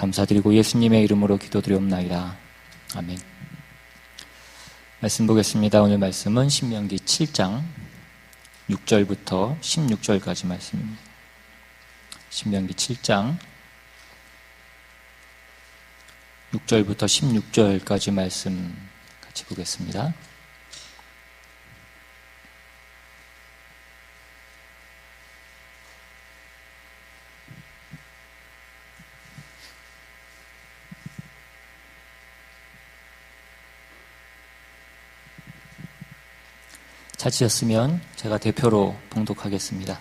감사드리고 예수님의 이름으로 기도드리옵나이다. 아멘. 말씀 보겠습니다. 오늘 말씀은 신명기 7장 6절부터 16절까지 말씀입니다. 신명기 7장 6절부터 16절까지 말씀 같이 보겠습니다. 찾으셨으면 제가 대표로 봉독하겠습니다.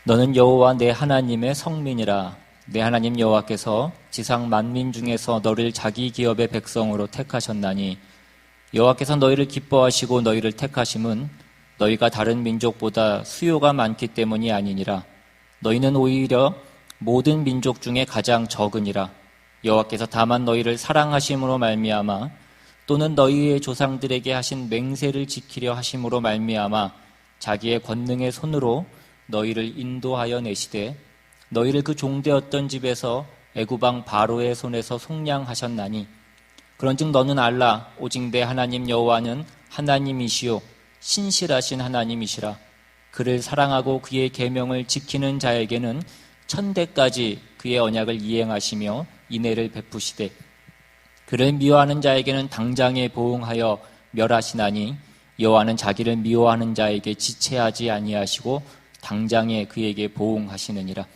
너는 여호와 내 하나님의 성민이라. 내 하나님 여호와께서 지상 만민 중에서 너를 자기 기업의 백성으로 택하셨나니 여호와께서 너희를 기뻐하시고 너희를 택하심은 너희가 다른 민족보다 수요가 많기 때문이 아니니라. 너희는 오히려 모든 민족 중에 가장 적으니라. 여호와께서 다만 너희를 사랑하심으로 말미암아 또는 너희의 조상들에게 하신 맹세를 지키려 하심으로 말미암아 자기의 권능의 손으로 너희를 인도하여 내시되 너희를 그 종되었던 집에서 애굽 왕 바로의 손에서 속량하셨나니 그런즉 너는 알라. 오직 내 하나님 여호와는 하나님이시요 신실하신 하나님이시라. 그를 사랑하고 그의 계명을 지키는 자에게는 천대까지 그의 언약을 이행하시며 인애를 베푸시되 그를 미워하는 자에게는 당장에 보응하여 멸하시나니 여호와는 자기를 미워하는 자에게 지체하지 아니하시고 당장에 그에게 보응하시느니라.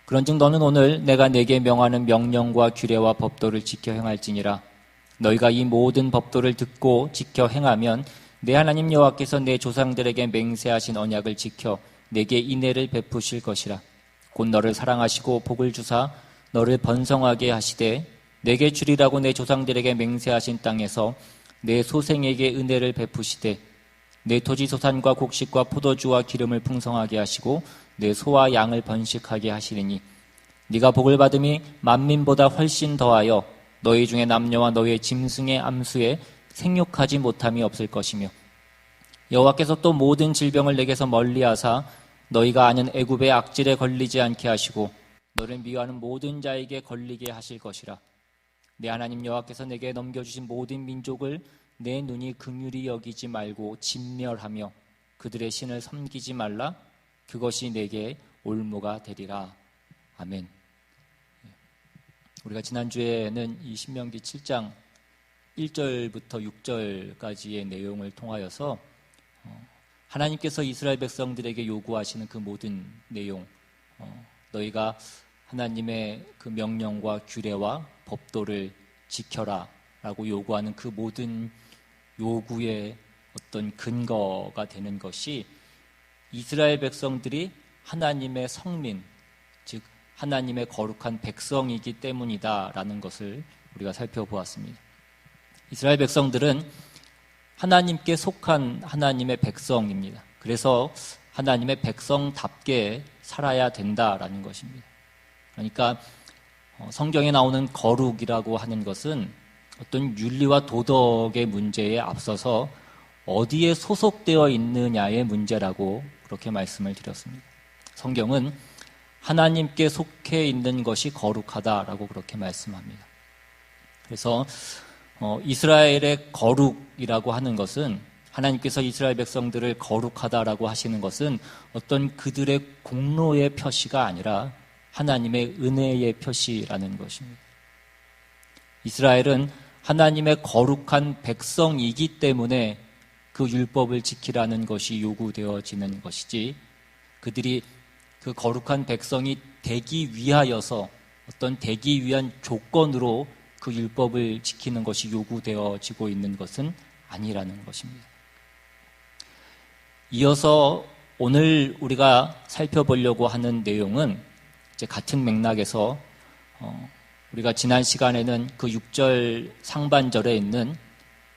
그런즉 너는 오늘 내가 네게 명하는 명령과 규례와 법도를 지켜 행할지니라. 너희가 이 모든 법도를 듣고 지켜 행하면 내 하나님 여호와께서 내 조상들에게 맹세하신 언약을 지켜 내게 인애를 베푸실 것이라. 곧 너를 사랑하시고 복을 주사 너를 번성하게 하시되 내게 주리라고 내 조상들에게 맹세하신 땅에서 내 소생에게 은혜를 베푸시되 내 토지 소산과 곡식과 포도주와 기름을 풍성하게 하시고 내 소와 양을 번식하게 하시리니 네가 복을 받음이 만민보다 훨씬 더하여 너희 중에 남녀와 너희의 짐승의 암수에 생육하지 못함이 없을 것이며 여호와께서 또 모든 질병을 내게서 멀리하사 너희가 아는 애굽의 악질에 걸리지 않게 하시고 너를 미워하는 모든 자에게 걸리게 하실 것이라. 내 하나님 여호와께서 내게 넘겨주신 모든 민족을 내 눈이 긍휼히 여기지 말고 진멸하며 그들의 신을 섬기지 말라. 그것이 내게 올무가 되리라. 아멘. 우리가 지난주에는 이 신명기 7장 1절부터 6절까지의 내용을 통하여서 하나님께서 이스라엘 백성들에게 요구하시는 그 모든 내용, 너희가 하나님의 그 명령과 규례와 법도를 지켜라 라고 요구하는 그 모든 요구의 어떤 근거가 되는 것이 이스라엘 백성들이 하나님의 성민, 즉 하나님의 거룩한 백성이기 때문이다라는 것을 우리가 살펴보았습니다. 이스라엘 백성들은 하나님께 속한 하나님의 백성입니다. 그래서 하나님의 백성답게 살아야 된다라는 것입니다. 그러니까 성경에 나오는 거룩이라고 하는 것은 어떤 윤리와 도덕의 문제에 앞서서 어디에 소속되어 있느냐의 문제라고 그렇게 말씀을 드렸습니다. 성경은 하나님께 속해 있는 것이 거룩하다라고 그렇게 말씀합니다. 그래서 이스라엘의 거룩이라고 하는 것은 하나님께서 이스라엘 백성들을 거룩하다라고 하시는 것은 어떤 그들의 공로의 표시가 아니라 하나님의 은혜의 표시라는 것입니다. 이스라엘은 하나님의 거룩한 백성이기 때문에 그 율법을 지키라는 것이 요구되어지는 것이지 그들이 그 거룩한 백성이 되기 위하여서 어떤 되기 위한 조건으로 그 율법을 지키는 것이 요구되어지고 있는 것은 아니라는 것입니다. 이어서 오늘 우리가 살펴보려고 하는 내용은 이제 같은 맥락에서 우리가 지난 시간에는 그 6절 상반절에 있는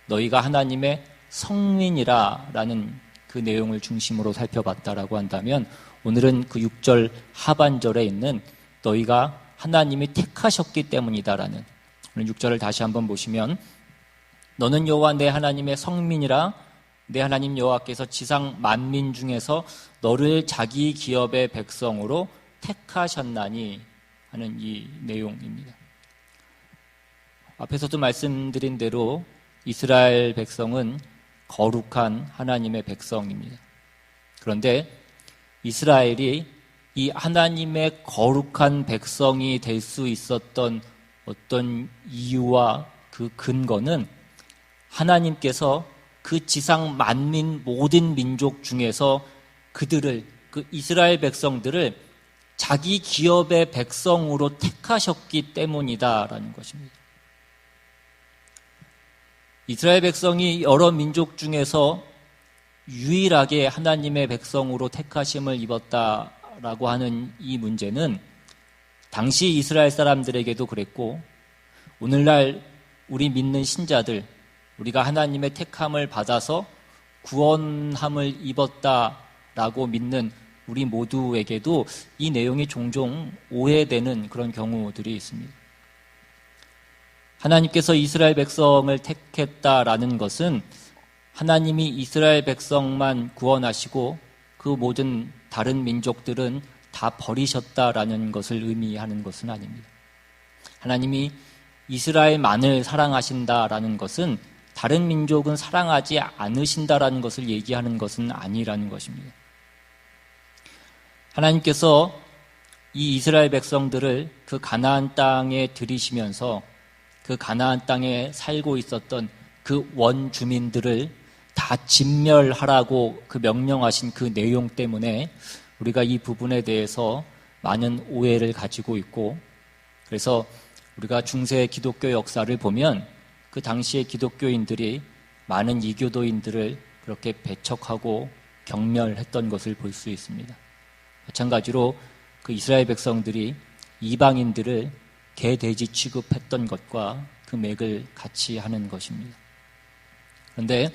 너희가 하나님의 성민이라라는 그 내용을 중심으로 살펴봤다라고 한다면 오늘은 그 6절 하반절에 있는 너희가 하나님이 택하셨기 때문이다라는 오늘 6절을 다시 한번 보시면 너는 여호와 내 하나님의 성민이라 내 하나님 여호와께서 지상 만민 중에서 너를 자기 기업의 백성으로 택하셨나니 하는 이 내용입니다. 앞에서도 말씀드린 대로 이스라엘 백성은 거룩한 하나님의 백성입니다. 그런데 이스라엘이 이 하나님의 거룩한 백성이 될 수 있었던 어떤 이유와 그 근거는 하나님께서 그 지상 만민 모든 민족 중에서 그들을, 그 이스라엘 백성들을 자기 기업의 백성으로 택하셨기 때문이다라는 것입니다. 이스라엘 백성이 여러 민족 중에서 유일하게 하나님의 백성으로 택하심을 입었다라고 하는 이 문제는 당시 이스라엘 사람들에게도 그랬고, 오늘날 우리 믿는 신자들, 우리가 하나님의 택함을 받아서 구원함을 입었다라고 믿는 우리 모두에게도 이 내용이 종종 오해되는 그런 경우들이 있습니다. 하나님께서 이스라엘 백성을 택했다라는 것은 하나님이 이스라엘 백성만 구원하시고 그 모든 다른 민족들은 다 버리셨다라는 것을 의미하는 것은 아닙니다. 하나님이 이스라엘만을 사랑하신다라는 것은 다른 민족은 사랑하지 않으신다라는 것을 얘기하는 것은 아니라는 것입니다. 하나님께서 이 이스라엘 백성들을 그 가나안 땅에 들이시면서 그 가나안 땅에 살고 있었던 그 원주민들을 다 진멸하라고 그 명령하신 그 내용 때문에 우리가 이 부분에 대해서 많은 오해를 가지고 있고, 그래서 우리가 중세 기독교 역사를 보면 그 당시의 기독교인들이 많은 이교도인들을 그렇게 배척하고 경멸했던 것을 볼 수 있습니다. 마찬가지로 그 이스라엘 백성들이 이방인들을 개돼지 취급했던 것과 그 맥을 같이 하는 것입니다. 그런데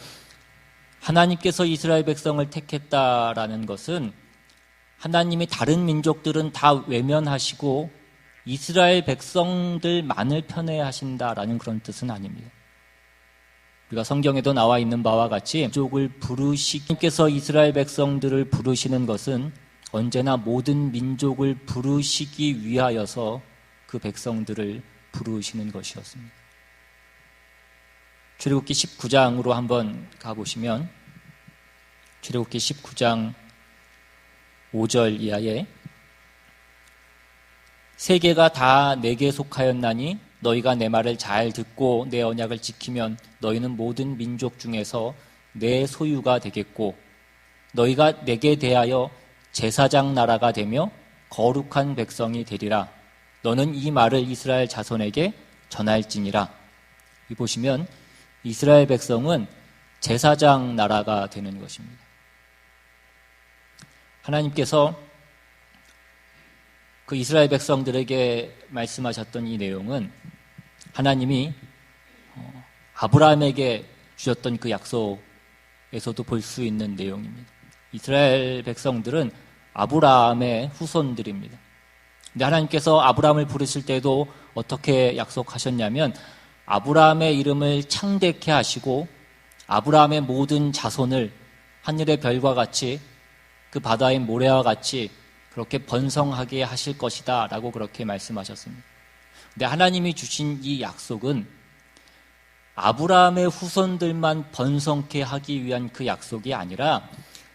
하나님께서 이스라엘 백성을 택했다라는 것은 하나님이 다른 민족들은 다 외면하시고 이스라엘 백성들만을 편애하신다라는 그런 뜻은 아닙니다. 우리가 성경에도 나와 있는 바와 같이 민족을 하나님께서 이스라엘 백성들을 부르시는 것은 언제나 모든 민족을 부르시기 위하여서 그 백성들을 부르시는 것이었습니다. 출애굽기 19장으로 한번 가보시면 출애굽기 19장 5절 이하에 세계가 다 내게 속하였나니 너희가 내 말을 잘 듣고 내 언약을 지키면 너희는 모든 민족 중에서 내 소유가 되겠고 너희가 내게 대하여 제사장 나라가 되며 거룩한 백성이 되리라. 너는 이 말을 이스라엘 자손에게 전할지니라. 여기 보시면 이스라엘 백성은 제사장 나라가 되는 것입니다. 하나님께서 그 이스라엘 백성들에게 말씀하셨던 이 내용은 하나님이 아브라함에게 주셨던 그 약속에서도 볼 수 있는 내용입니다. 이스라엘 백성들은 아브라함의 후손들입니다. 근데 하나님께서 아브라함을 부르실 때도 어떻게 약속하셨냐면 아브라함의 이름을 창대케 하시고 아브라함의 모든 자손을 하늘의 별과 같이 그 바다의 모래와 같이 그렇게 번성하게 하실 것이다 라고 그렇게 말씀하셨습니다. 근데 하나님이 주신 이 약속은 아브라함의 후손들만 번성케 하기 위한 그 약속이 아니라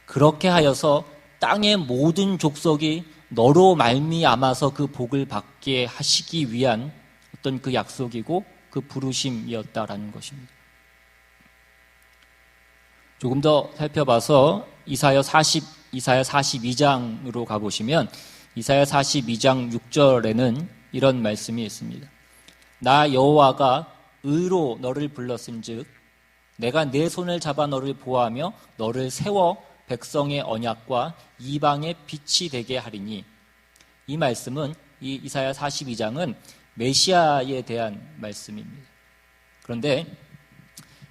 그렇게 하여서 땅의 모든 족속이 너로 말미암아서 그 복을 받게 하시기 위한 어떤 그 약속이고 그 부르심이었다라는 것입니다. 조금 더 살펴봐서 이사야 42장으로 가보시면 이사야 42장 6절에는 이런 말씀이 있습니다. 나 여호와가 의로 너를 불렀은즉 내가 내 손을 잡아 너를 보호하며 너를 세워 백성의 언약과 이방의 빛이 되게 하리니. 이 말씀은 이 이사야 42장은 메시아에 대한 말씀입니다. 그런데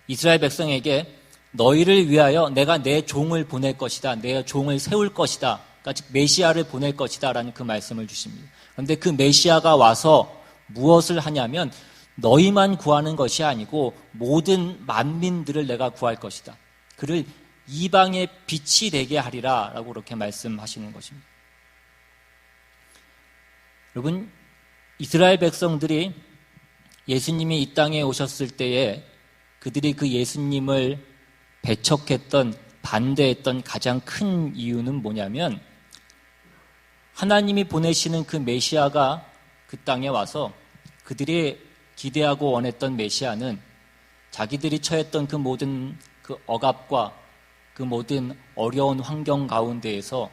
이스라엘 백성에게 너희를 위하여 내가 내 종을 보낼 것이다. 내 종을 세울 것이다. 그러니까 즉 메시아를 보낼 것이다 라는 그 말씀을 주십니다. 그런데 그 메시아가 와서 무엇을 하냐면 너희만 구하는 것이 아니고 모든 만민들을 내가 구할 것이다. 그를 이방의 빛이 되게 하리라 라고 그렇게 말씀하시는 것입니다. 여러분, 이스라엘 백성들이 예수님이 이 땅에 오셨을 때에 그들이 그 예수님을 배척했던, 반대했던 가장 큰 이유는 뭐냐면 하나님이 보내시는 그 메시아가 그 땅에 와서 그들이 기대하고 원했던 메시아는 자기들이 처했던 그 모든 그 억압과 그 모든 어려운 환경 가운데에서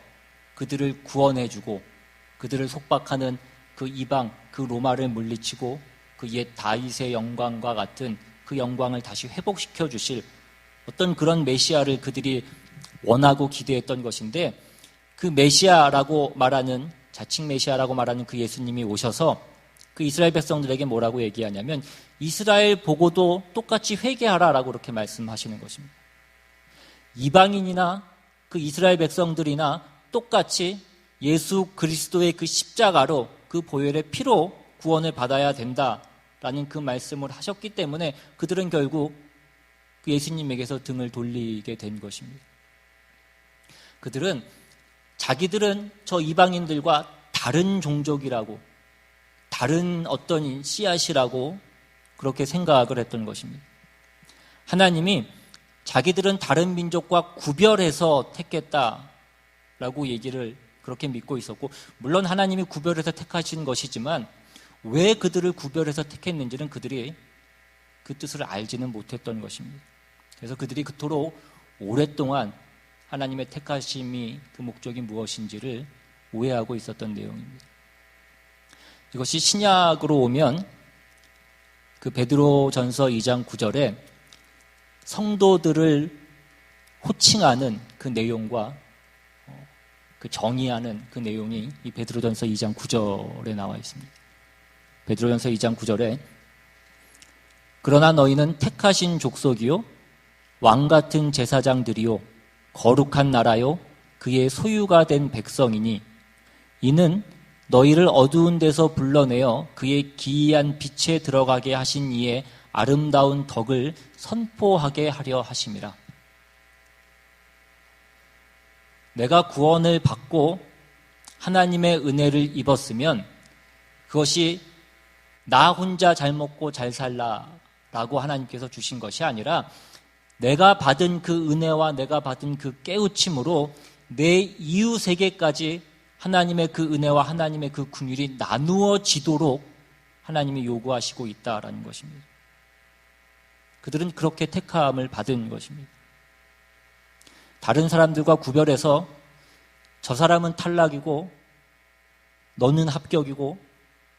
그들을 구원해주고 그들을 속박하는 그 이방, 그 로마를 물리치고 그 옛 다윗의 영광과 같은 그 영광을 다시 회복시켜 주실 어떤 그런 메시아를 그들이 원하고 기대했던 것인데, 그 메시아라고 말하는, 자칭 메시아라고 말하는 그 예수님이 오셔서 그 이스라엘 백성들에게 뭐라고 얘기하냐면 이스라엘 보고도 똑같이 회개하라라고 그렇게 말씀하시는 것입니다. 이방인이나 그 이스라엘 백성들이나 똑같이 예수 그리스도의 그 십자가로, 그 보혈의 피로 구원을 받아야 된다라는 그 말씀을 하셨기 때문에 그들은 결국 그 예수님에게서 등을 돌리게 된 것입니다. 그들은 자기들은 저 이방인들과 다른 종족이라고, 다른 어떤 씨앗이라고 그렇게 생각을 했던 것입니다. 하나님이 자기들은 다른 민족과 구별해서 택했다라고 얘기를 그렇게 믿고 있었고, 물론 하나님이 구별해서 택하신 것이지만 왜 그들을 구별해서 택했는지는 그들이 그 뜻을 알지는 못했던 것입니다. 그래서 그들이 그토록 오랫동안 하나님의 택하심이 그 목적이 무엇인지를 오해하고 있었던 내용입니다. 이것이 신약으로 오면 그 베드로전서 2장 9절에 성도들을 호칭하는 그 내용과 그 정의하는 그 내용이 이 베드로전서 2장 9절에 나와 있습니다. 베드로전서 2장 9절에 그러나 너희는 택하신 족속이요 왕같은 제사장들이요 거룩한 나라요 그의 소유가 된 백성이니 이는 너희를 어두운 데서 불러내어 그의 기이한 빛에 들어가게 하신 이의 아름다운 덕을 선포하게 하려 하심이라. 내가 구원을 받고 하나님의 은혜를 입었으면 그것이 나 혼자 잘 먹고 잘 살라라고 하나님께서 주신 것이 아니라 내가 받은 그 은혜와 내가 받은 그 깨우침으로 내 이웃에게까지 하나님의 그 은혜와 하나님의 그 긍휼이 나누어지도록 하나님이 요구하시고 있다라는 것입니다. 그들은 그렇게 택함을 받은 것입니다. 다른 사람들과 구별해서 저 사람은 탈락이고 너는 합격이고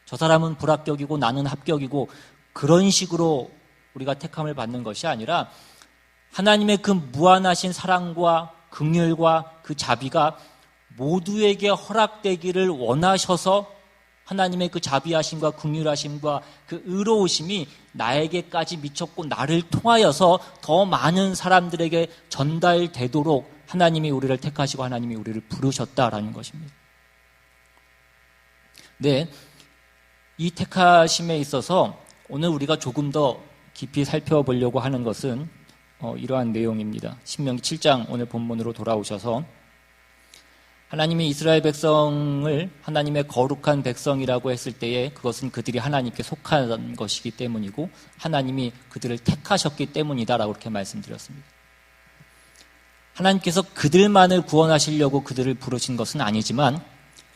저 사람은 불합격이고 나는 합격이고 그런 식으로 우리가 택함을 받는 것이 아니라 하나님의 그 무한하신 사랑과 긍휼과 그 자비가 모두에게 허락되기를 원하셔서 하나님의 그 자비하심과 긍휼하심과 그 의로우심이 나에게까지 미쳤고 나를 통하여서 더 많은 사람들에게 전달되도록 하나님이 우리를 택하시고 하나님이 우리를 부르셨다라는 것입니다. 네, 이 택하심에 있어서 오늘 우리가 조금 더 깊이 살펴보려고 하는 것은 이러한 내용입니다. 신명기 7장 오늘 본문으로 돌아오셔서 하나님이 이스라엘 백성을 하나님의 거룩한 백성이라고 했을 때에 그것은 그들이 하나님께 속한 것이기 때문이고 하나님이 그들을 택하셨기 때문이다라고 그렇게 말씀드렸습니다. 하나님께서 그들만을 구원하시려고 그들을 부르신 것은 아니지만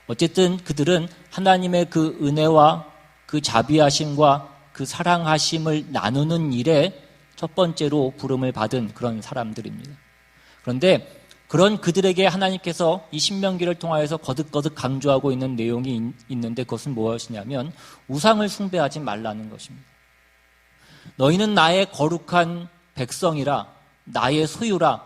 어쨌든 그들은 하나님의 그 은혜와 그 자비하심과 그 사랑하심을 나누는 일에 첫 번째로 부름을 받은 그런 사람들입니다. 그런데 그런 그들에게 하나님께서 이 신명기를 통하여서 거듭거듭 강조하고 있는 내용이 있는데 그것은 무엇이냐면 우상을 숭배하지 말라는 것입니다. 너희는 나의 거룩한 백성이라, 나의 소유라,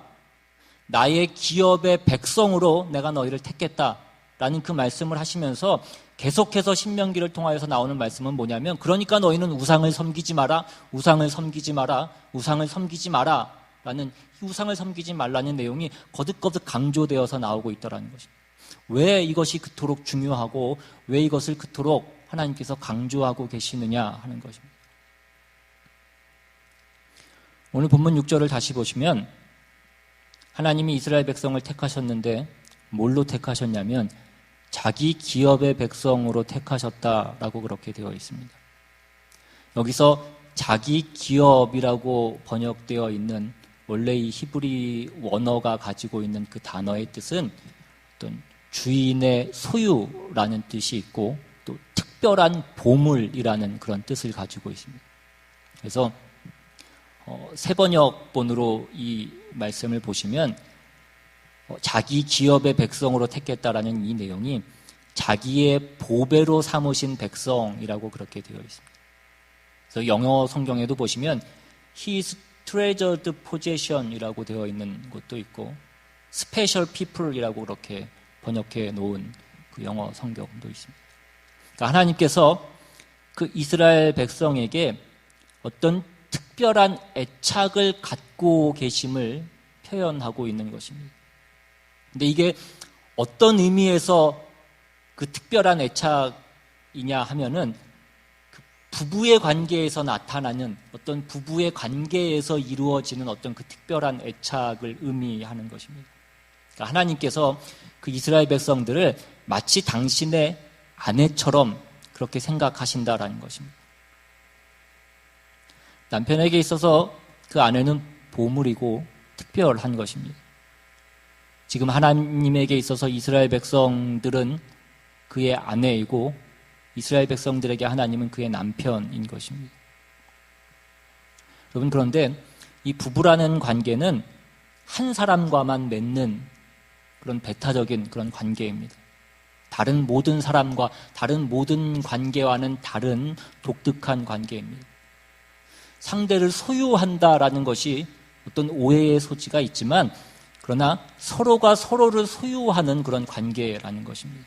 나의 기업의 백성으로 내가 너희를 택했다라는 그 말씀을 하시면서 계속해서 신명기를 통하여서 나오는 말씀은 뭐냐면 그러니까 너희는 우상을 섬기지 마라, 우상을 섬기지 마라, 우상을 섬기지 마라 라는 우상을 섬기지 말라는 내용이 거듭거듭 강조되어서 나오고 있다는 것입니다. 왜 이것이 그토록 중요하고 왜 이것을 그토록 하나님께서 강조하고 계시느냐 하는 것입니다. 오늘 본문 6절을 다시 보시면 하나님이 이스라엘 백성을 택하셨는데 뭘로 택하셨냐면 자기 기업의 백성으로 택하셨다라고 그렇게 되어 있습니다. 여기서 자기 기업이라고 번역되어 있는 원래 이 히브리 원어가 가지고 있는 그 단어의 뜻은 어떤 주인의 소유라는 뜻이 있고 또 특별한 보물이라는 그런 뜻을 가지고 있습니다. 그래서 새 번역본으로 이 말씀을 보시면 자기 기업의 백성으로 택했다라는 이 내용이 자기의 보배로 삼으신 백성이라고 그렇게 되어 있습니다. 그래서 영어 성경에도 보시면 His treasured possession이라고 되어 있는 곳도 있고 special people이라고 그렇게 번역해 놓은 그 영어 성경도 있습니다. 그러니까 하나님께서 그 이스라엘 백성에게 어떤 특별한 애착을 갖고 계심을 표현하고 있는 것입니다. 근데 이게 어떤 의미에서 그 특별한 애착이냐 하면은 그 부부의 관계에서 나타나는 어떤 부부의 관계에서 이루어지는 어떤 그 특별한 애착을 의미하는 것입니다. 그러니까 하나님께서 그 이스라엘 백성들을 마치 당신의 아내처럼 그렇게 생각하신다라는 것입니다. 남편에게 있어서 그 아내는 보물이고 특별한 것입니다. 지금 하나님에게 있어서 이스라엘 백성들은 그의 아내이고 이스라엘 백성들에게 하나님은 그의 남편인 것입니다. 여러분, 그런데 이 부부라는 관계는 한 사람과만 맺는 그런 배타적인 그런 관계입니다. 다른 모든 사람과 다른 모든 관계와는 다른 독특한 관계입니다. 상대를 소유한다라는 것이 어떤 오해의 소지가 있지만 그러나 서로가 서로를 소유하는 그런 관계라는 것입니다.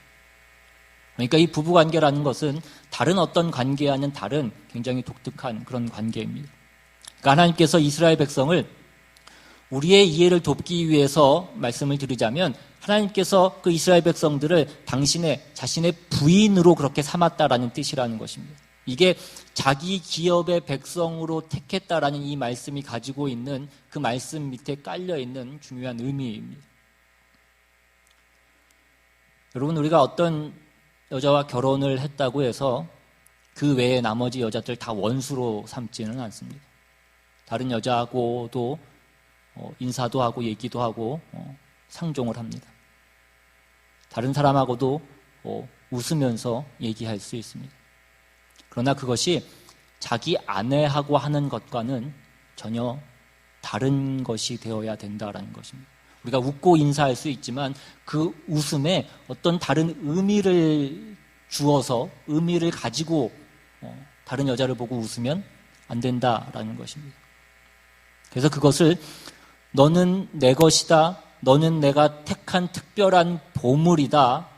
그러니까 이 부부관계라는 것은 다른 어떤 관계와는 다른 굉장히 독특한 그런 관계입니다. 그러니까 하나님께서 이스라엘 백성을 우리의 이해를 돕기 위해서 말씀을 드리자면 하나님께서 그 이스라엘 백성들을 자신의 부인으로 그렇게 삼았다라는 뜻이라는 것입니다. 이게 자기 기업의 백성으로 택했다라는 이 말씀이 가지고 있는 그 말씀 밑에 깔려있는 중요한 의미입니다. 여러분, 우리가 어떤 여자와 결혼을 했다고 해서 그 외에 나머지 여자들 다 원수로 삼지는 않습니다. 다른 여자하고도 인사도 하고 얘기도 하고 상종을 합니다. 다른 사람하고도 웃으면서 얘기할 수 있습니다. 그러나 그것이 자기 아내하고 하는 것과는 전혀 다른 것이 되어야 된다라는 것입니다. 우리가 웃고 인사할 수 있지만 그 웃음에 어떤 다른 의미를 주어서 의미를 가지고 다른 여자를 보고 웃으면 안 된다라는 것입니다. 그래서 그것을 너는 내 것이다, 너는 내가 택한 특별한 보물이다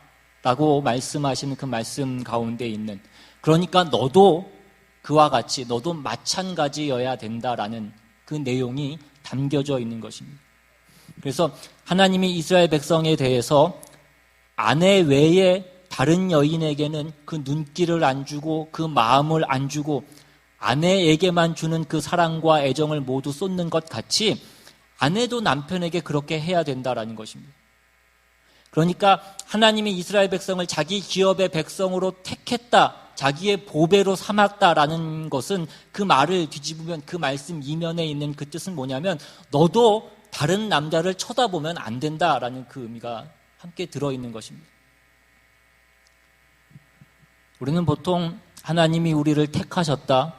라고 말씀하시는 그 말씀 가운데 있는, 그러니까 너도 그와 같이 너도 마찬가지여야 된다라는 그 내용이 담겨져 있는 것입니다. 그래서 하나님이 이스라엘 백성에 대해서 아내 외에 다른 여인에게는 그 눈길을 안 주고 그 마음을 안 주고 아내에게만 주는 그 사랑과 애정을 모두 쏟는 것 같이 아내도 남편에게 그렇게 해야 된다라는 것입니다. 그러니까 하나님이 이스라엘 백성을 자기 기업의 백성으로 택했다, 자기의 보배로 삼았다라는 것은 그 말을 뒤집으면 그 말씀 이면에 있는 그 뜻은 뭐냐면 너도 다른 남자를 쳐다보면 안 된다라는 그 의미가 함께 들어있는 것입니다. 우리는 보통 하나님이 우리를 택하셨다,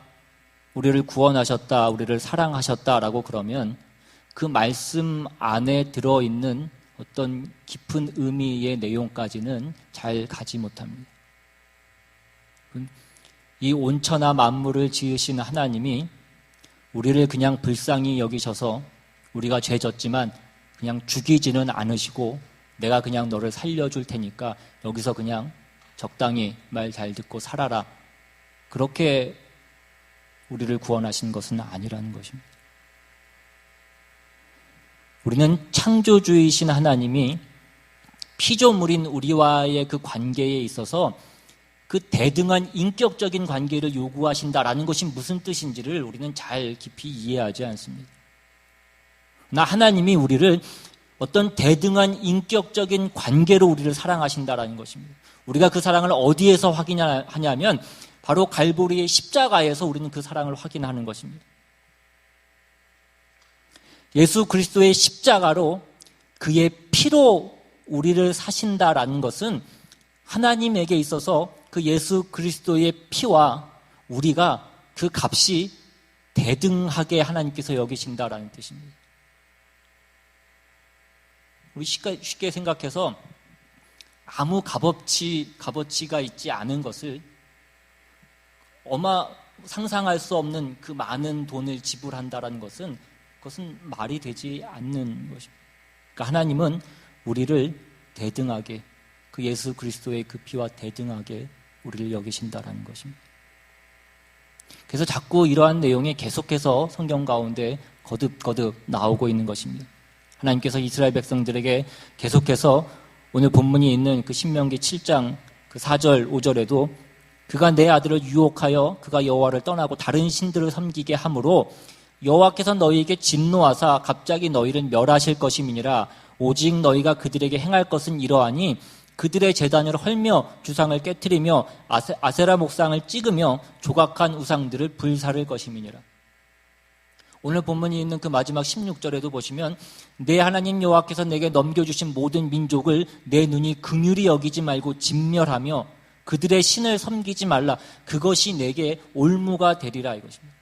우리를 구원하셨다, 우리를 사랑하셨다라고 그러면 그 말씀 안에 들어있는 어떤 깊은 의미의 내용까지는 잘 가지 못합니다. 이 온천하 만물을 지으신 하나님이 우리를 그냥 불쌍히 여기셔서 우리가 죄졌지만 그냥 죽이지는 않으시고 내가 그냥 너를 살려줄 테니까 여기서 그냥 적당히 말 잘 듣고 살아라, 그렇게 우리를 구원하신 것은 아니라는 것입니다. 우리는 창조주이신 하나님이 피조물인 우리와의 그 관계에 있어서 그 대등한 인격적인 관계를 요구하신다라는 것이 무슨 뜻인지를 우리는 잘 깊이 이해하지 않습니다. 하나님이 우리를 어떤 대등한 인격적인 관계로 우리를 사랑하신다라는 것입니다. 우리가 그 사랑을 어디에서 확인하냐면 바로 갈보리의 십자가에서 우리는 그 사랑을 확인하는 것입니다. 예수 그리스도의 십자가로 그의 피로 우리를 사신다라는 것은 하나님에게 있어서 그 예수 그리스도의 피와 우리가 그 값이 대등하게 하나님께서 여기신다라는 뜻입니다. 우리 쉽게 생각해서 아무 값어치가 있지 않은 것을 상상할 수 없는 그 많은 돈을 지불한다라는 것은 그것은 말이 되지 않는 것입니다. 그러니까 하나님은 우리를 대등하게 그 예수 그리스도의 그 피와 대등하게 우리를 여기신다라는 것입니다. 그래서 자꾸 이러한 내용이 계속해서 성경 가운데 거듭거듭 나오고 있는 것입니다. 하나님께서 이스라엘 백성들에게 계속해서 오늘 본문이 있는 그 신명기 7장 그 4절 5절에도 그가 내 아들을 유혹하여 그가 여호와를 떠나고 다른 신들을 섬기게 함으로 여호와께서 너희에게 진노하사 갑자기 너희를 멸하실 것임이니라. 오직 너희가 그들에게 행할 것은 이러하니 그들의 제단을 헐며 주상을 깨트리며 아세라 목상을 찍으며 조각한 우상들을 불사를 것임이니라. 오늘 본문이 있는 그 마지막 16절에도 보시면 내 하나님 여호와께서 내게 넘겨주신 모든 민족을 내 눈이 긍휼히 여기지 말고 진멸하며 그들의 신을 섬기지 말라. 그것이 내게 올무가 되리라 이것입니다.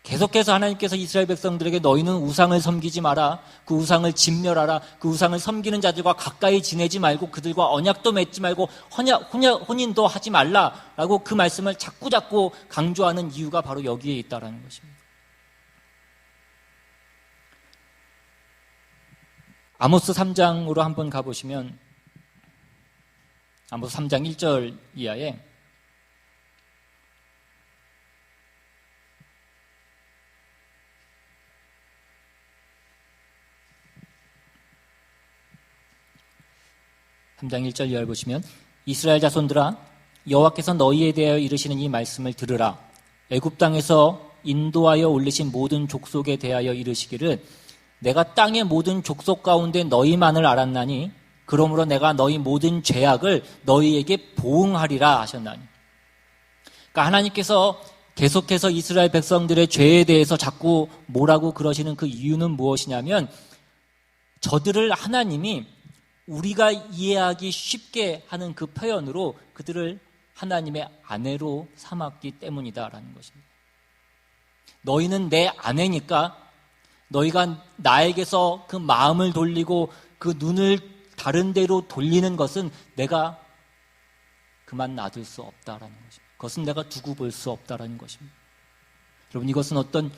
계속해서 하나님께서 이스라엘 백성들에게 너희는 우상을 섬기지 마라. 그 우상을 진멸하라. 그 우상을 섬기는 자들과 가까이 지내지 말고 그들과 언약도 맺지 말고 혼인도 하지 말라라고 그 말씀을 자꾸 강조하는 이유가 바로 여기에 있다라는 것입니다. 아모스 3장으로 한번 가보시면 아모스 3장 1절 이하에 (3장 1절) 이하를 보시면 이스라엘 자손들아 여호와께서 너희에 대하여 이르시는 이 말씀을 들으라. 애굽 땅에서 인도하여 올리신 모든 족속에 대하여 이르시기를 내가 땅의 모든 족속 가운데 너희만을 알았나니 그러므로 내가 너희 모든 죄악을 너희에게 보응하리라 하셨나니. 그러니까 하나님께서 계속해서 이스라엘 백성들의 죄에 대해서 자꾸 뭐라고 그러시는 그 이유는 무엇이냐면 저들을 하나님이 우리가 이해하기 쉽게 하는 그 표현으로 그들을 하나님의 아내로 삼았기 때문이다라는 것입니다. 너희는 내 아내니까 너희가 나에게서 그 마음을 돌리고 그 눈을 다른 데로 돌리는 것은 내가 그만 놔둘 수 없다라는 것입니다. 그것은 내가 두고 볼 수 없다라는 것입니다. 여러분 이것은 어떤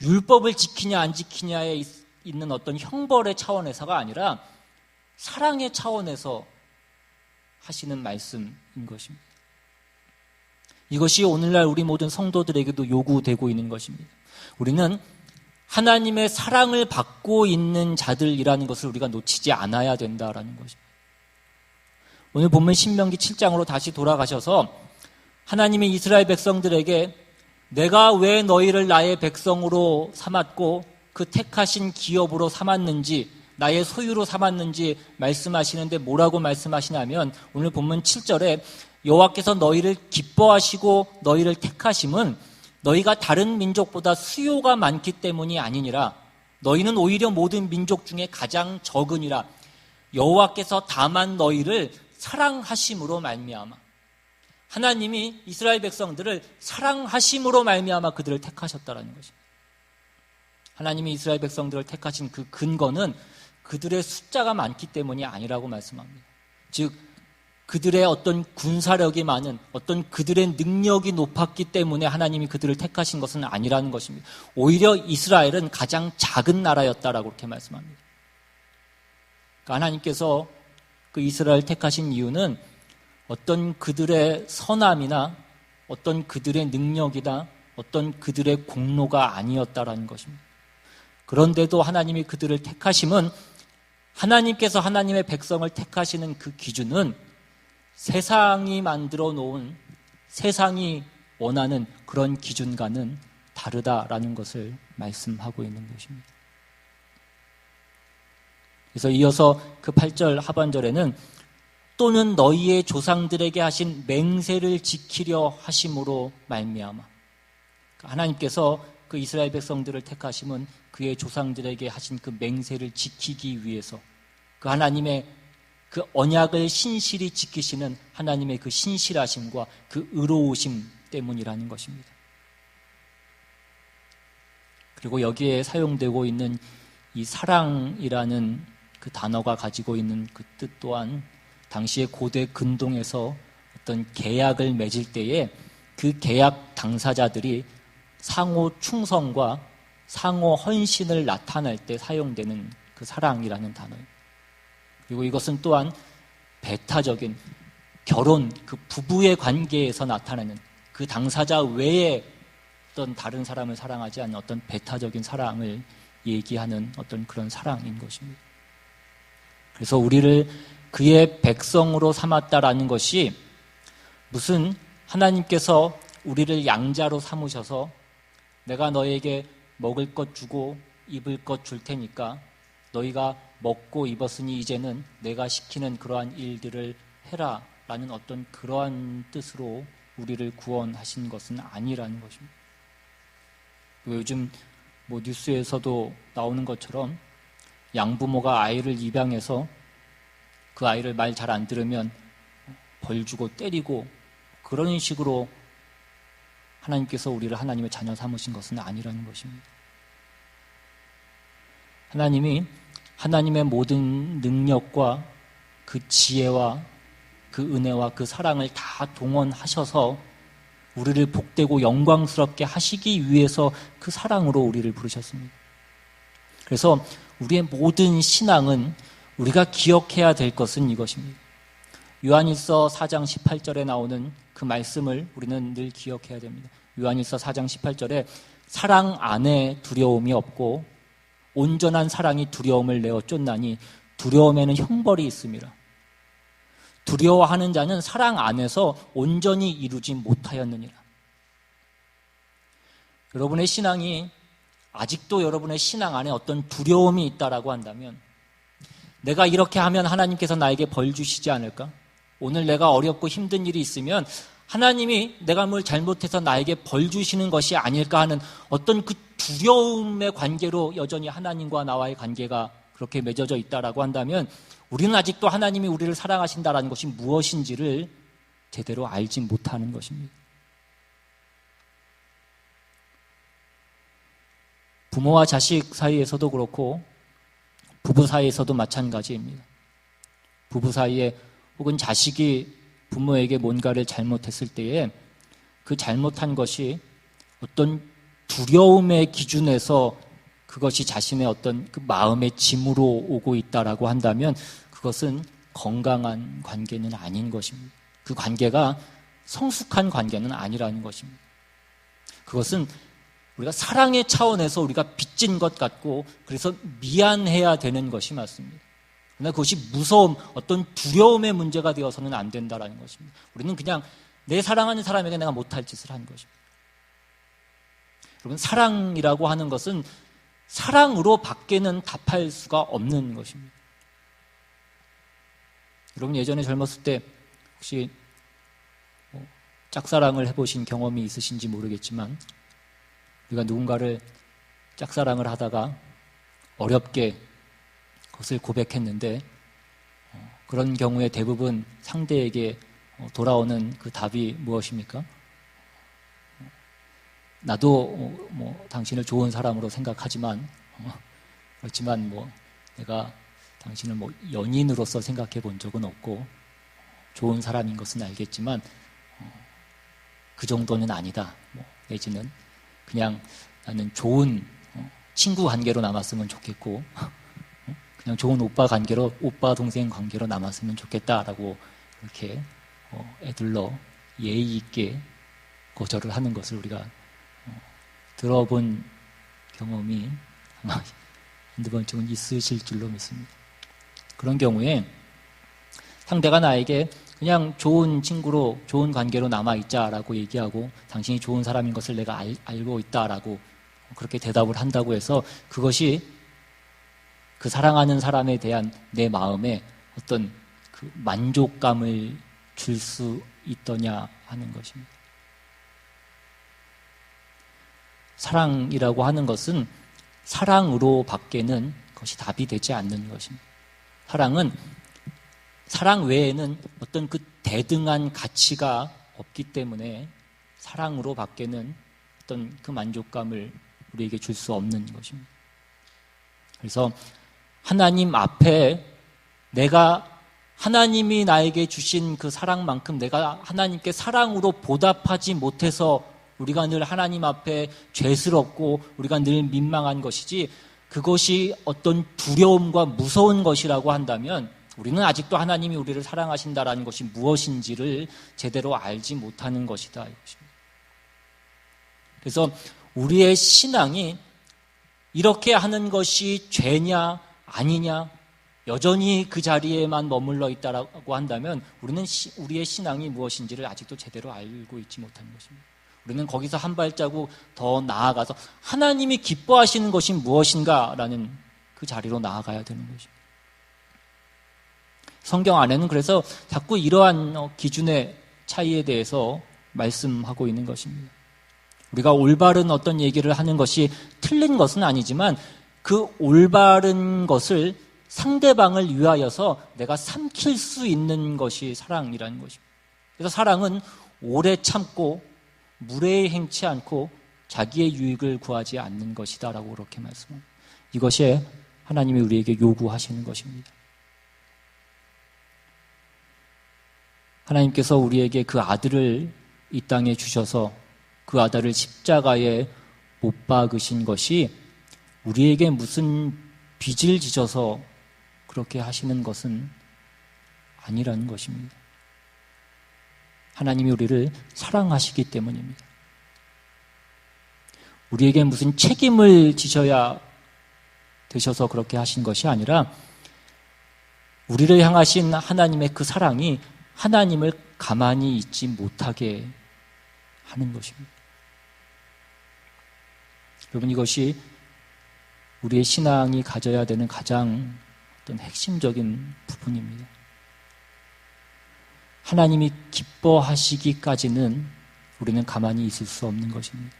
율법을 지키냐 안 지키냐에 있는 어떤 형벌의 차원에서가 아니라 사랑의 차원에서 하시는 말씀인 것입니다. 이것이 오늘날 우리 모든 성도들에게도 요구되고 있는 것입니다. 우리는 하나님의 사랑을 받고 있는 자들이라는 것을 우리가 놓치지 않아야 된다라는 것입니다. 오늘 본문 신명기 7장으로 다시 돌아가셔서 하나님이 이스라엘 백성들에게 내가 왜 너희를 나의 백성으로 삼았고 그 택하신 기업으로 삼았는지 나의 소유로 삼았는지 말씀하시는데 뭐라고 말씀하시냐면 오늘 본문 7절에 여호와께서 너희를 기뻐하시고 너희를 택하심은 너희가 다른 민족보다 수요가 많기 때문이 아니니라. 너희는 오히려 모든 민족 중에 가장 적으니라. 여호와께서 다만 너희를 사랑하심으로 말미암아. 하나님이 이스라엘 백성들을 사랑하심으로 말미암아 그들을 택하셨다라는 것입니다. 하나님이 이스라엘 백성들을 택하신 그 근거는 그들의 숫자가 많기 때문이 아니라고 말씀합니다. 즉 그들의 어떤 군사력이 많은 어떤 그들의 능력이 높았기 때문에 하나님이 그들을 택하신 것은 아니라는 것입니다. 오히려 이스라엘은 가장 작은 나라였다라고 그렇게 말씀합니다. 그러니까 하나님께서 그 이스라엘 택하신 이유는 어떤 그들의 선함이나 어떤 그들의 능력이나 어떤 그들의 공로가 아니었다라는 것입니다. 그런데도 하나님이 그들을 택하심은 하나님께서 하나님의 백성을 택하시는 그 기준은 세상이 만들어 놓은 세상이 원하는 그런 기준과는 다르다라는 것을 말씀하고 있는 것입니다. 그래서 이어서 그 8절 하반절에는 또는 너희의 조상들에게 하신 맹세를 지키려 하심으로 말미암아. 하나님께서 그 이스라엘 백성들을 택하심은 그의 조상들에게 하신 그 맹세를 지키기 위해서, 그 하나님의 그 언약을 신실히 지키시는 하나님의 그 신실하심과 그 의로우심 때문이라는 것입니다. 그리고 여기에 사용되고 있는 이 사랑이라는 그 단어가 가지고 있는 그 뜻 또한 당시의 고대 근동에서 어떤 계약을 맺을 때에 그 계약 당사자들이 상호 충성과 상호 헌신을 나타낼 때 사용되는 그 사랑이라는 단어입니다. 그리고 이것은 또한 배타적인 결혼, 그 부부의 관계에서 나타내는 그 당사자 외에 어떤 다른 사람을 사랑하지 않는 어떤 배타적인 사랑을 얘기하는 어떤 그런 사랑인 것입니다. 그래서 우리를 그의 백성으로 삼았다라는 것이 무슨 하나님께서 우리를 양자로 삼으셔서 내가 너에게 먹을 것 주고 입을 것 줄 테니까 너희가 먹고 입었으니 이제는 내가 시키는 그러한 일들을 해라 라는 어떤 그러한 뜻으로 우리를 구원하신 것은 아니라는 것입니다. 요즘 뉴스에서도 나오는 것처럼 양부모가 아이를 입양해서 그 아이를 말 잘 안 들으면 벌 주고 때리고 그런 식으로 하나님께서 우리를 하나님의 자녀 삼으신 것은 아니라는 것입니다. 하나님이 하나님의 모든 능력과 그 지혜와 그 은혜와 그 사랑을 다 동원하셔서 우리를 복되고 영광스럽게 하시기 위해서 그 사랑으로 우리를 부르셨습니다. 그래서 우리의 모든 신앙은 우리가 기억해야 될 것은 이것입니다. 요한일서 4장 18절에 나오는 그 말씀을 우리는 늘 기억해야 됩니다. 요한일서 4장 18절에 사랑 안에 두려움이 없고 온전한 사랑이 두려움을 내어 쫓나니 두려움에는 형벌이 있음이라. 두려워하는 자는 사랑 안에서 온전히 이루지 못하였느니라. 여러분의 신앙이 아직도 여러분의 신앙 안에 어떤 두려움이 있다라고 한다면 내가 이렇게 하면 하나님께서 나에게 벌 주시지 않을까? 오늘 내가 어렵고 힘든 일이 있으면 하나님이 내가 뭘 잘못해서 나에게 벌 주시는 것이 아닐까 하는 어떤 그 두려움의 관계로 여전히 하나님과 나와의 관계가 그렇게 맺어져 있다라고 한다면 우리는 아직도 하나님이 우리를 사랑하신다라는 것이 무엇인지를 제대로 알지 못하는 것입니다. 부모와 자식 사이에서도 그렇고 부부 사이에서도 마찬가지입니다. 부부 사이에 혹은 자식이 부모에게 뭔가를 잘못했을 때에 그 잘못한 것이 어떤 두려움의 기준에서 그것이 자신의 어떤 그 마음의 짐으로 오고 있다라고 한다면 그것은 건강한 관계는 아닌 것입니다. 그 관계가 성숙한 관계는 아니라는 것입니다. 그것은 우리가 사랑의 차원에서 우리가 빚진 것 같고 그래서 미안해야 되는 것이 맞습니다. 그러나 그것이 무서움, 어떤 두려움의 문제가 되어서는 안 된다는 것입니다. 우리는 그냥 내 사랑하는 사람에게 내가 못할 짓을 한 것입니다. 여러분, 사랑이라고 하는 것은 사랑으로 밖에는 답할 수가 없는 것입니다. 여러분, 예전에 젊었을 때 혹시 짝사랑을 해보신 경험이 있으신지 모르겠지만 우리가 누군가를 짝사랑을 하다가 어렵게 그것을 고백했는데 그런 경우에 대부분 상대에게 돌아오는 그 답이 무엇입니까? 나도 당신을 좋은 사람으로 생각하지만 그렇지만 내가 당신을 연인으로서 생각해 본 적은 없고 좋은 사람인 것은 알겠지만 그 정도는 아니다. 내지는 그냥 나는 좋은 친구 관계로 남았으면 좋겠고 그냥 좋은 오빠 관계로, 오빠 동생 관계로 남았으면 좋겠다라고 이렇게 애들러 예의 있게 거절을 하는 것을 우리가 들어본 경험이 아마 한두 번쯤은 있으실 줄로 믿습니다. 그런 경우에 상대가 나에게 그냥 좋은 친구로, 좋은 관계로 남아있자라고 얘기하고 당신이 좋은 사람인 것을 내가 알고 있다라고 그렇게 대답을 한다고 해서 그것이 그 사랑하는 사람에 대한 내 마음에 어떤 그 만족감을 줄 수 있더냐 하는 것입니다. 사랑이라고 하는 것은 사랑으로 밖에는 그것이 답이 되지 않는 것입니다. 사랑은 사랑 외에는 어떤 그 대등한 가치가 없기 때문에 사랑으로 밖에는 어떤 그 만족감을 우리에게 줄 수 없는 것입니다. 그래서 하나님 앞에 내가 하나님이 나에게 주신 그 사랑만큼 내가 하나님께 사랑으로 보답하지 못해서 우리가 늘 하나님 앞에 죄스럽고 우리가 늘 민망한 것이지, 그것이 어떤 두려움과 무서운 것이라고 한다면 우리는 아직도 하나님이 우리를 사랑하신다라는 것이 무엇인지를 제대로 알지 못하는 것이다, 이것입니다. 그래서 우리의 신앙이 이렇게 하는 것이 죄냐 아니냐, 여전히 그 자리에만 머물러 있다라고 한다면 우리는 우리의 신앙이 무엇인지를 아직도 제대로 알고 있지 못하는 것입니다. 우리는 거기서 한 발자국 더 나아가서 하나님이 기뻐하시는 것이 무엇인가라는 그 자리로 나아가야 되는 것입니다. 성경 안에는 그래서 자꾸 이러한 기준의 차이에 대해서 말씀하고 있는 것입니다. 우리가 올바른 어떤 얘기를 하는 것이 틀린 것은 아니지만 그 올바른 것을 상대방을 위하여서 내가 삼킬 수 있는 것이 사랑이라는 것입니다. 그래서 사랑은 오래 참고 무례히 행치 않고 자기의 유익을 구하지 않는 것이다 라고 그렇게 말씀합니다. 이것이 하나님이 우리에게 요구하시는 것입니다. 하나님께서 우리에게 그 아들을 이 땅에 주셔서 그 아들을 십자가에 못 박으신 것이 우리에게 무슨 빚을 지셔서 그렇게 하시는 것은 아니라는 것입니다. 하나님이 우리를 사랑하시기 때문입니다. 우리에게 무슨 책임을 지셔야 되셔서 그렇게 하신 것이 아니라 우리를 향하신 하나님의 그 사랑이 하나님을 가만히 있지 못하게 하는 것입니다. 여러분, 이것이 우리의 신앙이 가져야 되는 가장 어떤 핵심적인 부분입니다. 하나님이 기뻐하시기까지는 우리는 가만히 있을 수 없는 것입니다.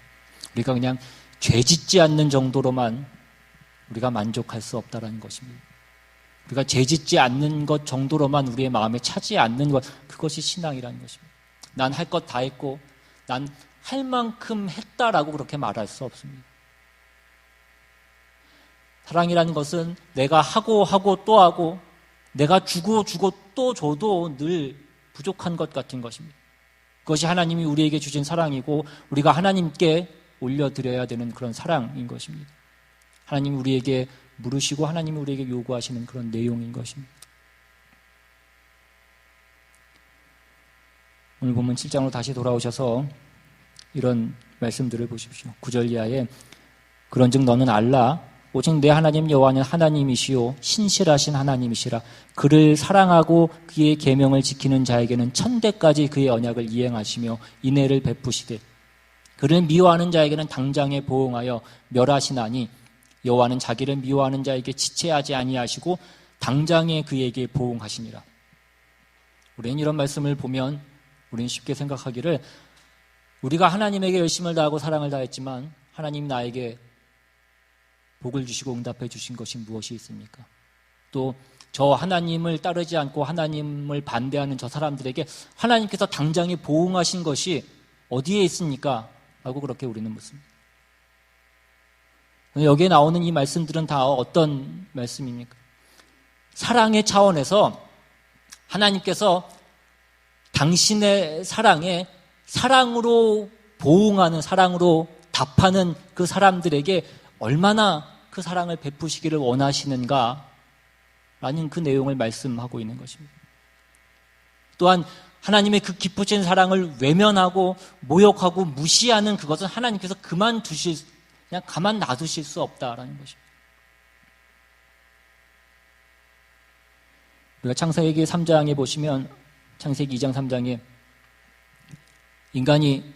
우리가 그냥 죄 짓지 않는 정도로만 우리가 만족할 수 없다는 것입니다. 우리가 죄 짓지 않는 것 정도로만 우리의 마음에 차지 않는 것, 그것이 신앙이라는 것입니다. 난 할 것 다 했고 난 할 만큼 했다라고 그렇게 말할 수 없습니다. 사랑이라는 것은 내가 하고 또 하고 내가 주고 또 줘도 늘 부족한 것 같은 것입니다. 그것이 하나님이 우리에게 주신 사랑이고 우리가 하나님께 올려드려야 되는 그런 사랑인 것입니다. 하나님이 우리에게 물으시고 하나님이 우리에게 요구하시는 그런 내용인 것입니다. 오늘 본문 7장으로 다시 돌아오셔서 이런 말씀들을 보십시오. 9절 이하에 그런즉 너는 알라 오직 내 하나님 여호와는 하나님이시요 신실하신 하나님이시라. 그를 사랑하고 그의 계명을 지키는 자에게는 천대까지 그의 언약을 이행하시며 인애를 베푸시되 그를 미워하는 자에게는 당장에 보응하여 멸하시나니 여호와는 자기를 미워하는 자에게 지체하지 아니하시고 당장에 그에게 보응하시니라. 우리는 이런 말씀을 보면 우리는 쉽게 생각하기를 우리가 하나님에게 열심을 다하고 사랑을 다했지만 하나님이 나에게 복을 주시고 응답해 주신 것이 무엇이 있습니까? 또 저 하나님을 따르지 않고 하나님을 반대하는 저 사람들에게 하나님께서 당장에 보응하신 것이 어디에 있습니까? 라고 그렇게 우리는 묻습니다. 여기에 나오는 이 말씀들은 다 어떤 말씀입니까? 사랑의 차원에서 하나님께서 당신의 사랑에 사랑으로 보응하는, 사랑으로 답하는 그 사람들에게 얼마나 그 사랑을 베푸시기를 원하시는가 라는 그 내용을 말씀하고 있는 것입니다. 또한 하나님의 그 깊으신 사랑을 외면하고 모욕하고 무시하는 그것은 하나님께서 그냥 가만 놔두실 수 없다라는 것입니다. 우리가 창세기 3장에 보시면 창세기 2장 3장에 인간이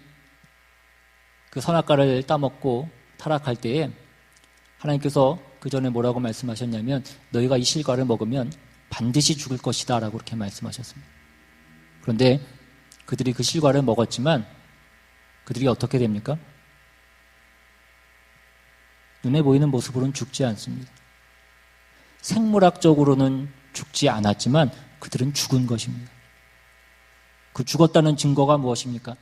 그 선악과를 따먹고 타락할 때에 하나님께서 그 전에 뭐라고 말씀하셨냐면 너희가 이 실과를 먹으면 반드시 죽을 것이다 라고 그렇게 말씀하셨습니다. 그런데 그들이 그 실과를 먹었지만 그들이 어떻게 됩니까? 눈에 보이는 모습으로는 죽지 않습니다. 생물학적으로는 죽지 않았지만 그들은 죽은 것입니다. 그 죽었다는 증거가 무엇입니까?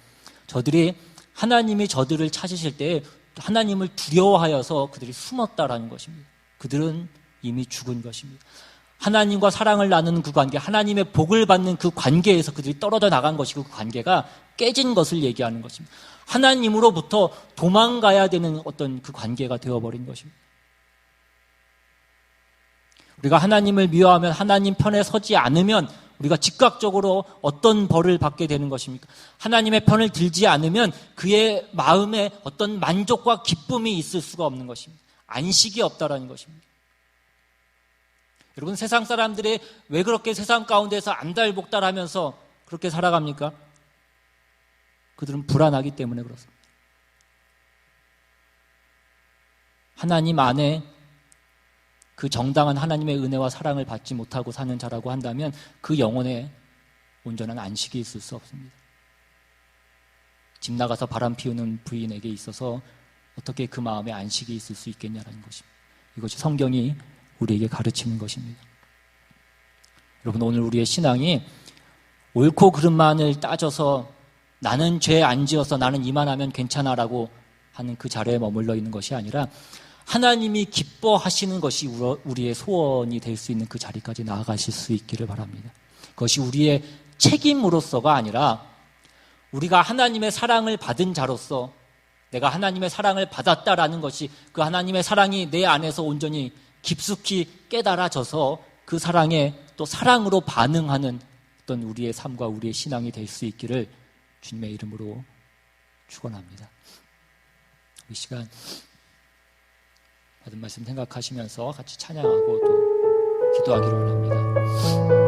저들이 하나님이 저들을 찾으실 때 하나님을 두려워하여서 그들이 숨었다라는 것입니다. 그들은 이미 죽은 것입니다. 하나님과 사랑을 나누는 그 관계, 하나님의 복을 받는 그 관계에서 그들이 떨어져 나간 것이고 그 관계가 깨진 것을 얘기하는 것입니다. 하나님으로부터 도망가야 되는 어떤 그 관계가 되어버린 것입니다. 우리가 하나님을 미워하면 하나님 편에 서지 않으면 우리가 즉각적으로 어떤 벌을 받게 되는 것입니까? 하나님의 편을 들지 않으면 그의 마음에 어떤 만족과 기쁨이 있을 수가 없는 것입니다. 안식이 없다라는 것입니다. 여러분, 세상 사람들이 왜 그렇게 세상 가운데서 안달복달하면서 그렇게 살아갑니까? 그들은 불안하기 때문에 그렇습니다. 하나님 안에 그 정당한 하나님의 은혜와 사랑을 받지 못하고 사는 자라고 한다면 그 영혼에 온전한 안식이 있을 수 없습니다. 집 나가서 바람 피우는 부인에게 있어서 어떻게 그 마음에 안식이 있을 수 있겠냐라는 것입니다. 이것이 성경이 우리에게 가르치는 것입니다. 여러분, 오늘 우리의 신앙이 옳고 그름만을 따져서 나는 죄 안 지어서 나는 이만하면 괜찮아라고 하는 그 자리에 머물러 있는 것이 아니라 하나님이 기뻐하시는 것이 우리의 소원이 될 수 있는 그 자리까지 나아가실 수 있기를 바랍니다. 그것이 우리의 책임으로서가 아니라 우리가 하나님의 사랑을 받은 자로서 내가 하나님의 사랑을 받았다라는 것이 그 하나님의 사랑이 내 안에서 온전히 깊숙이 깨달아져서 그 사랑에 또 사랑으로 반응하는 어떤 우리의 삶과 우리의 신앙이 될 수 있기를 주님의 이름으로 축원합니다. 이 시간 받은 말씀 생각하시면서 같이 찬양하고 또 기도하기를 원합니다.